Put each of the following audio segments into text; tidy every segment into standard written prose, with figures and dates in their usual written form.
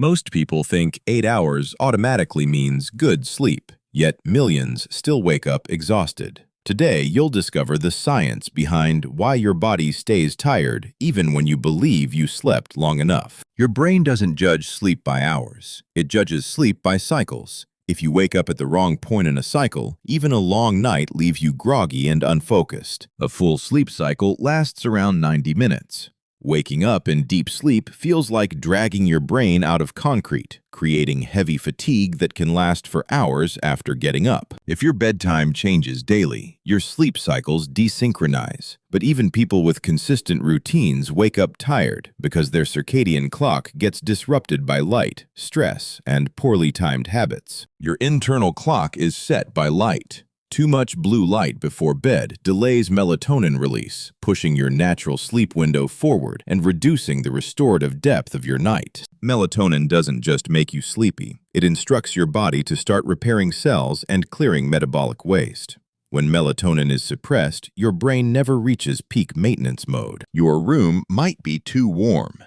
Most people think 8 hours automatically means good sleep, yet millions still wake up exhausted. Today, you'll discover the science behind why your body stays tired even when you believe you slept long enough. Your brain doesn't judge sleep by hours. It judges sleep by cycles. If you wake up at the wrong point in a cycle, even a long night leaves you groggy and unfocused. A full sleep cycle lasts around 90 minutes. Waking up in deep sleep feels like dragging your brain out of concrete, creating heavy fatigue that can last for hours after getting up. If your bedtime changes daily, your sleep cycles desynchronize. But even people with consistent routines wake up tired because their circadian clock gets disrupted by light, stress, and poorly timed habits. Your internal clock is set by light. Too much blue light before bed delays melatonin release, pushing your natural sleep window forward and reducing the restorative depth of your night. Melatonin doesn't just make you sleepy. It instructs your body to start repairing cells and clearing metabolic waste. When melatonin is suppressed, your brain never reaches peak maintenance mode. Your room might be too warm.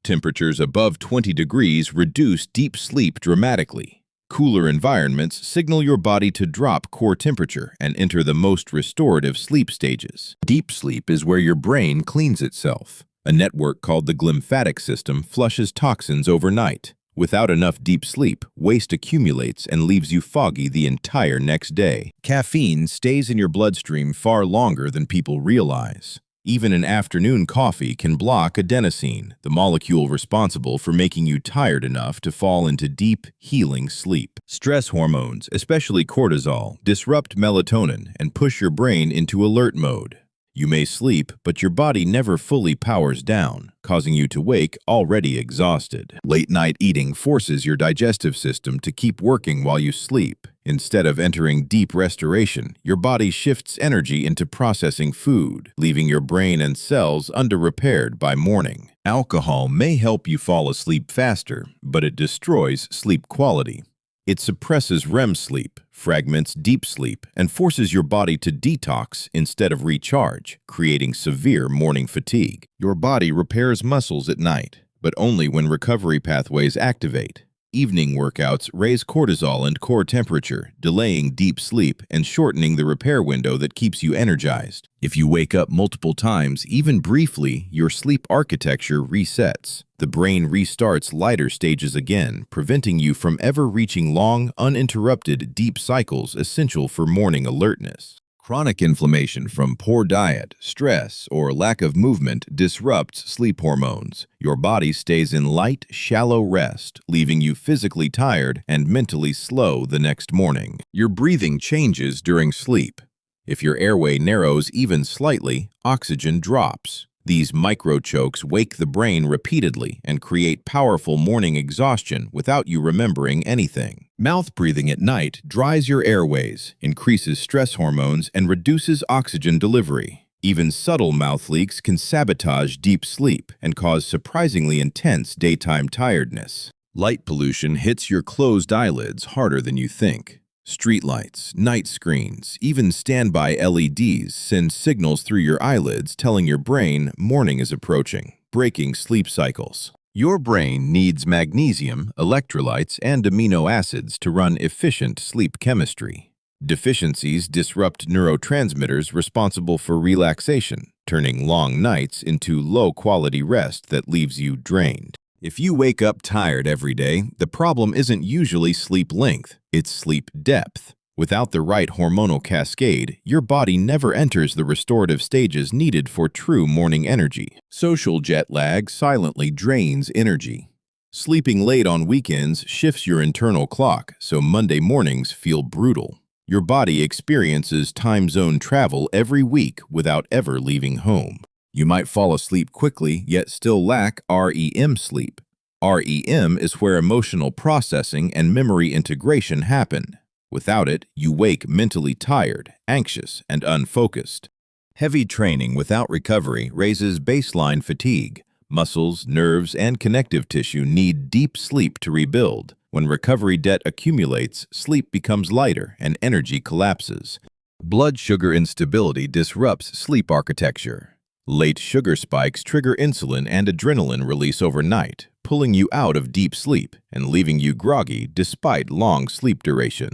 Temperatures above 20 degrees reduce deep sleep dramatically. Cooler environments signal your body to drop core temperature and enter the most restorative sleep stages. Deep sleep is where your brain cleans itself. A network called the glymphatic system flushes toxins overnight. Without enough deep sleep, waste accumulates and leaves you foggy the entire next day. Caffeine stays in your bloodstream far longer than people realize. Even an afternoon coffee can block adenosine, the molecule responsible for making you tired enough to fall into deep, healing sleep. Stress hormones, especially cortisol, disrupt melatonin and push your brain into alert mode. You may sleep, but your body never fully powers down, causing you to wake already exhausted. Late-night eating forces your digestive system to keep working while you sleep. Instead of entering deep restoration, your body shifts energy into processing food, leaving your brain and cells under-repaired by morning. Alcohol may help you fall asleep faster, but it destroys sleep quality. It suppresses REM sleep, fragments deep sleep, and forces your body to detox instead of recharge, creating severe morning fatigue. Your body repairs muscles at night, but only when recovery pathways activate. Evening workouts raise cortisol and core temperature, delaying deep sleep and shortening the repair window that keeps you energized. If you wake up multiple times, even briefly, your sleep architecture resets. The brain restarts lighter stages again, preventing you from ever reaching long, uninterrupted, deep cycles essential for morning alertness. Chronic inflammation from poor diet, stress, or lack of movement disrupts sleep hormones. Your body stays in light, shallow rest, leaving you physically tired and mentally slow the next morning. Your breathing changes during sleep. If your airway narrows even slightly, oxygen drops. These microchokes wake the brain repeatedly and create powerful morning exhaustion without you remembering anything. Mouth breathing at night dries your airways, increases stress hormones, and reduces oxygen delivery. Even subtle mouth leaks can sabotage deep sleep and cause surprisingly intense daytime tiredness. Light pollution hits your closed eyelids harder than you think. Streetlights, night screens, even standby LEDs send signals through your eyelids telling your brain morning is approaching, breaking sleep cycles. Your brain needs magnesium, electrolytes, and amino acids to run efficient sleep chemistry. Deficiencies disrupt neurotransmitters responsible for relaxation, turning long nights into low-quality rest that leaves you drained. If you wake up tired every day, the problem isn't usually sleep length, it's sleep depth. Without the right hormonal cascade, your body never enters the restorative stages needed for true morning energy. Social jet lag silently drains energy. Sleeping late on weekends shifts your internal clock, so Monday mornings feel brutal. Your body experiences time zone travel every week without ever leaving home. You might fall asleep quickly, yet still lack REM sleep. REM is where emotional processing and memory integration happen. Without it, you wake mentally tired, anxious, and unfocused. Heavy training without recovery raises baseline fatigue. Muscles, nerves, and connective tissue need deep sleep to rebuild. When recovery debt accumulates, sleep becomes lighter and energy collapses. Blood sugar instability disrupts sleep architecture. Late sugar spikes trigger insulin and adrenaline release overnight, pulling you out of deep sleep and leaving you groggy despite long sleep duration.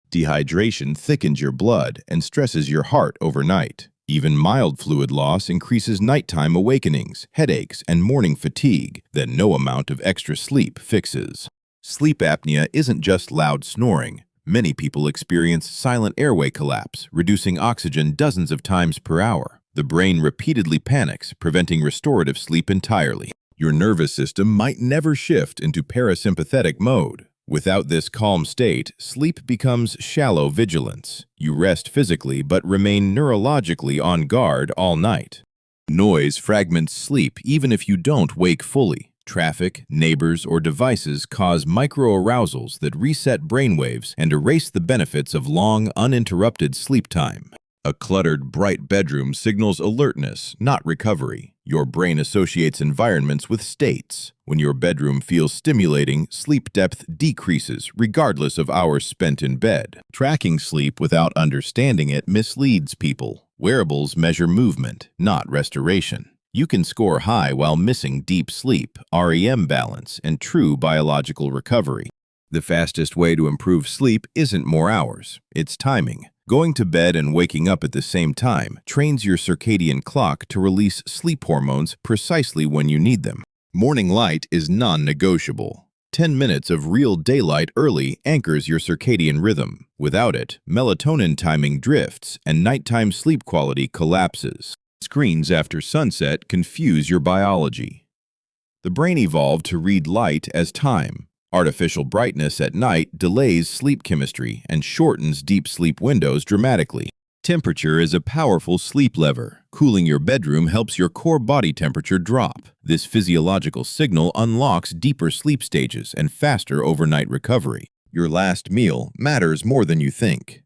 Dehydration thickens your blood and stresses your heart overnight. Even mild fluid loss increases nighttime awakenings, headaches, and morning fatigue that no amount of extra sleep fixes. Sleep apnea isn't just loud snoring. Many people experience silent airway collapse, reducing oxygen dozens of times per hour. The brain repeatedly panics, preventing restorative sleep entirely. Your nervous system might never shift into parasympathetic mode. Without this calm state, sleep becomes shallow vigilance. You rest physically but remain neurologically on guard all night. Noise fragments sleep even if you don't wake fully. Traffic, neighbors, or devices cause microarousals that reset brainwaves and erase the benefits of long, uninterrupted sleep time. A cluttered, bright bedroom signals alertness, not recovery. Your brain associates environments with states. When your bedroom feels stimulating, sleep depth decreases regardless of hours spent in bed. Tracking sleep without understanding it misleads people. Wearables measure movement, not restoration. You can score high while missing deep sleep, REM balance, and true biological recovery. The fastest way to improve sleep isn't more hours, it's timing. Going to bed and waking up at the same time trains your circadian clock to release sleep hormones precisely when you need them. Morning light is non-negotiable. 10 minutes of real daylight early anchors your circadian rhythm. Without it, melatonin timing drifts and nighttime sleep quality collapses. Screens after sunset confuse your biology. The brain evolved to read light as time. Artificial brightness at night delays sleep chemistry and shortens deep sleep windows dramatically. Temperature is a powerful sleep lever. Cooling your bedroom helps your core body temperature drop. This physiological signal unlocks deeper sleep stages and faster overnight recovery. Your last meal matters more than you think.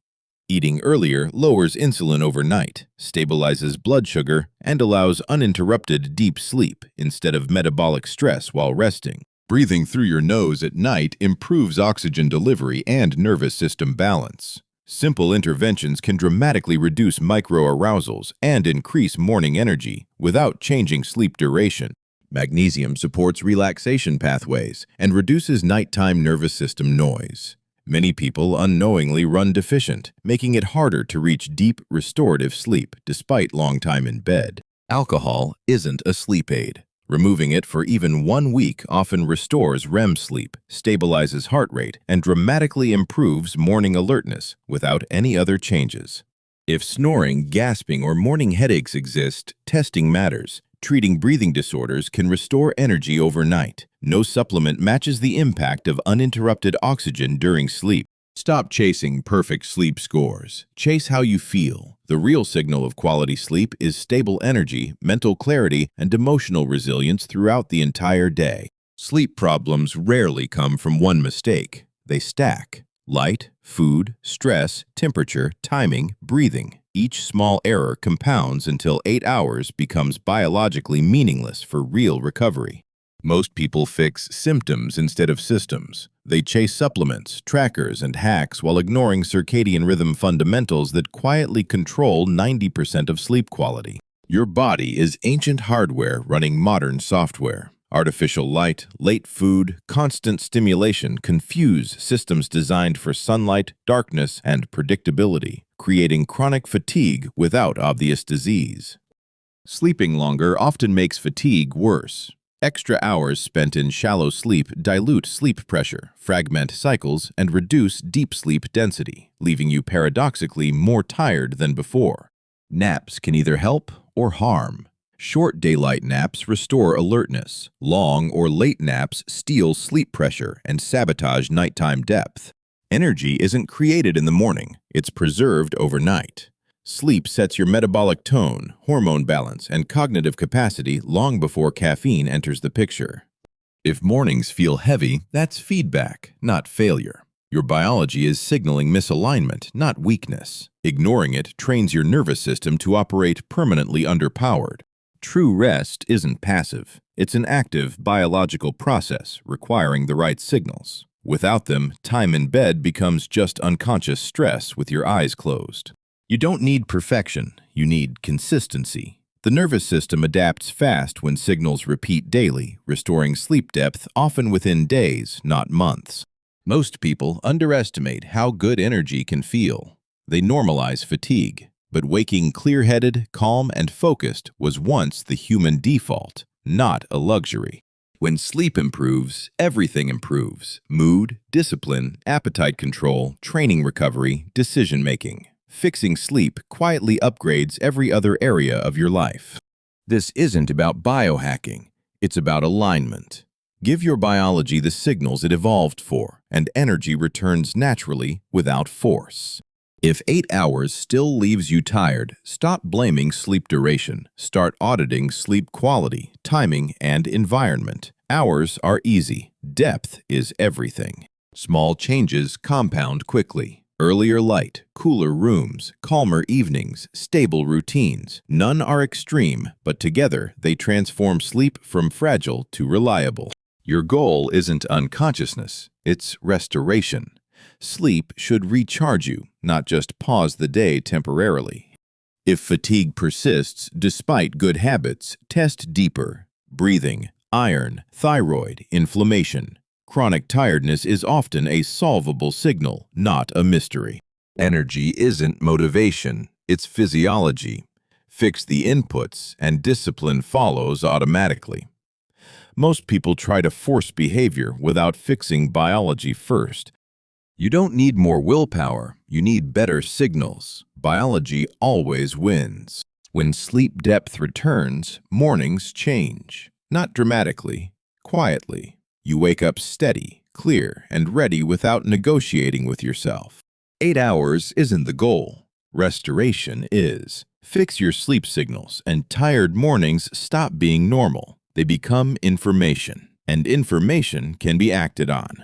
Eating earlier lowers insulin overnight, stabilizes blood sugar, and allows uninterrupted deep sleep instead of metabolic stress while resting. Breathing through your nose at night improves oxygen delivery and nervous system balance. Simple interventions can dramatically reduce microarousals and increase morning energy without changing sleep duration. Magnesium supports relaxation pathways and reduces nighttime nervous system noise. Many people unknowingly run deficient, making it harder to reach deep, restorative sleep despite long time in bed. Alcohol isn't a sleep aid. Removing it for even 1 week often restores REM sleep, stabilizes heart rate, and dramatically improves morning alertness without any other changes. If snoring, gasping, or morning headaches exist, testing matters. Treating breathing disorders can restore energy overnight. No supplement matches the impact of uninterrupted oxygen during sleep. Stop chasing perfect sleep scores. Chase how you feel. The real signal of quality sleep is stable energy, mental clarity, and emotional resilience throughout the entire day. Sleep problems rarely come from one mistake. They stack. Light, food, stress, temperature, timing, breathing. Each small error compounds until 8 hours becomes biologically meaningless for real recovery. Most people fix symptoms instead of systems. They chase supplements, trackers, and hacks while ignoring circadian rhythm fundamentals that quietly control 90% of sleep quality. Your body is ancient hardware running modern software. Artificial light, late food, constant stimulation confuse systems designed for sunlight, darkness, and predictability, creating chronic fatigue without obvious disease. Sleeping longer often makes fatigue worse. Extra hours spent in shallow sleep dilute sleep pressure, fragment cycles, and reduce deep sleep density, leaving you paradoxically more tired than before. Naps can either help or harm. Short daylight naps restore alertness. Long or late naps steal sleep pressure and sabotage nighttime depth. Energy isn't created in the morning, it's preserved overnight. Sleep sets your metabolic tone, hormone balance, and cognitive capacity long before caffeine enters the picture. If mornings feel heavy, that's feedback, not failure. Your biology is signaling misalignment, not weakness. Ignoring it trains your nervous system to operate permanently underpowered. True rest isn't passive. It's an active biological process requiring the right signals. Without them, time in bed becomes just unconscious stress with your eyes closed. You don't need perfection, you need consistency. The nervous system adapts fast when signals repeat daily, restoring sleep depth often within days, not months. Most people underestimate how good energy can feel. They normalize fatigue, but waking clear-headed, calm, and focused was once the human default, not a luxury. When sleep improves, everything improves: mood, discipline, appetite control, training recovery, decision-making. Fixing sleep quietly upgrades every other area of your life. This isn't about biohacking, it's about alignment. Give your biology the signals it evolved for, and energy returns naturally without force. If 8 hours still leaves you tired, stop blaming sleep duration. Start auditing sleep quality, timing, and environment. Hours are easy. Depth is everything. Small changes compound quickly. Earlier light, cooler rooms, calmer evenings, stable routines. None are extreme, but together they transform sleep from fragile to reliable. Your goal isn't unconsciousness, it's restoration. Sleep should recharge you, not just pause the day temporarily. If fatigue persists despite good habits, test deeper. Breathing, iron, thyroid, inflammation. Chronic tiredness is often a solvable signal, not a mystery. Energy isn't motivation, it's physiology. Fix the inputs, and discipline follows automatically. Most people try to force behavior without fixing biology first. You don't need more willpower, you need better signals. Biology always wins. When sleep depth returns, mornings change. Not dramatically, quietly. You wake up steady, clear, and ready without negotiating with yourself. 8 hours isn't the goal. Restoration is. Fix your sleep signals, and tired mornings stop being normal. They become information, and information can be acted on.